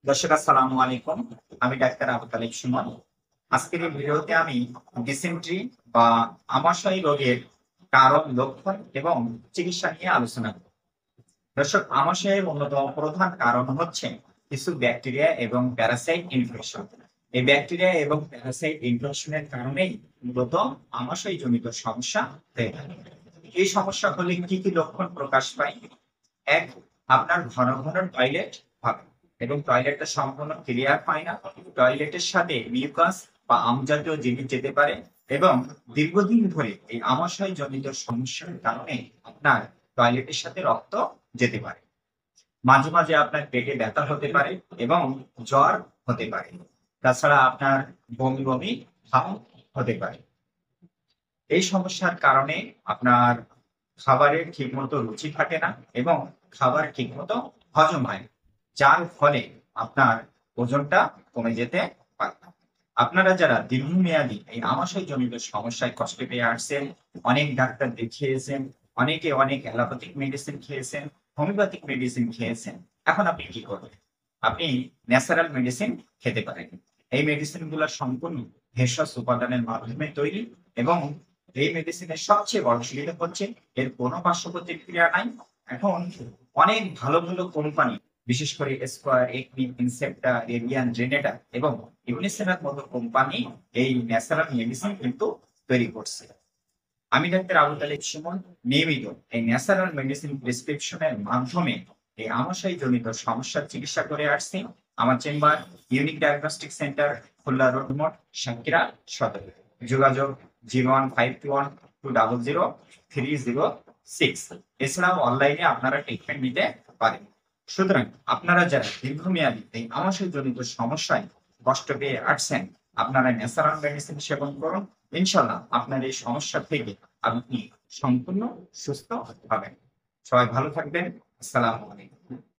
দর্শক আসসালামু আলাইকুম। আমি ডাক্তার আবু তালেব সুমন। আজকের এই ভিডিওতে আমি ডিসেন্ট্রি বা আমাশয় রোগের কারণ, লক্ষণ এবং চিকিৎসা নিয়ে আলোচনা করব। দর্শক, আমাশয়ের অন্যতম প্রধান কারণ হচ্ছে কিছু ব্যাকটেরিয়া এবং প্যারাসাইট ইনফেকশন। এই ব্যাকটেরিয়া এবং প্যারাসাইট ইনফেকশনের কারণেই মূলত আমাশয় জনিত সমস্যা হয়ে থাকে। এই সমস্যা হলে কি কি লক্ষণ প্রকাশ পায়? এক, আপনার ঘন ঘন টয়লেট হবে এবং টয়লেটটা সম্পূর্ণ ক্লিয়ার হয় না। টয়লেটের সাথে মিউকাস বা আমজাতীয় জিনিস যেতে পারে এবং দীর্ঘদিন ধরে এই আমাশয় জনিত সমস্যার কারণে আপনার টয়লেটের সাথে রক্ত যেতে পারে। মাঝে মাঝে আপনার পেটে ব্যথা হতে পারে এবং জ্বর হতে পারে। তাছাড়া আপনার বমি বমি ভাব হতে পারে। এই সমস্যার কারণে আপনার খাবারের ঠিকমতো রুচি থাকে না এবং খাবার ঠিকমতো হজম হয় না, যার ফলে আপনার ওজনটা কমে যেতে পারে। আপনারা যারা দীর্ঘমেয়াদী এই আমাশয় জনিত সমস্যায় কষ্ট পেয়ে আসছেন, অনেক ডাক্তার দেখিয়েছেন, অনেকে অনেক অ্যালোপ্যাথিক মেডিসিন খেয়েছেন, হোমিওপ্যাথিক মেডিসিন খেয়েছেন, এখন আপনি কি করবেন? আপনি ন্যাচারাল মেডিসিন খেতে পারেন। এই মেডিসিন গুলো সম্পূর্ণ ভেষজ উপাদানের মাধ্যমে তৈরি এবং এই মেডিসিনের সবচেয়ে বড় সুবিধা হচ্ছে এর কোনো পার্শ্ব প্রতিক্রিয়া নাই। এখন অনেক ভালো ভালো কোম্পানি, বিশেষ করে স্কয়ার, একমি, ইনসেপ্টা, রেডিয়ান, জেনেটা এবং ইউনিসেনার মতো কোম্পানি এই ন্যাচারাল মেডিসিন কিন্তু তৈরি করছে। আমি ডাক্তার আবু তালেব সুমন নিয়মিত এই ন্যাচারাল মেডিসিন প্রেসক্রিপশনের মাধ্যমে এই আমাশয় জনিত সমস্যার চিকিৎসা করে আসছি। আমার chamber unique diagnostic centre, Khulna road মোড়, সাতক্ষীরা সদর। যোগাযোগ 0151200306। এছাড়াও অনলাইনে আপনারা ট্রিটমেন্ট নিতে পারেন। সুতরাং আপনারা যারা দীর্ঘমেয়াদী এই আমাশয় জনিত সমস্যায় কষ্ট পেয়ে আসছেন, আপনারা ন্যাচারাল মেডিসিন সেবন করুন। ইনশাল্লাহ আপনার এই সমস্যা থেকে আপনি সম্পূর্ণ সুস্থ হবেন। সবাই ভালো থাকবেন। আসসালামু আলাইকুম।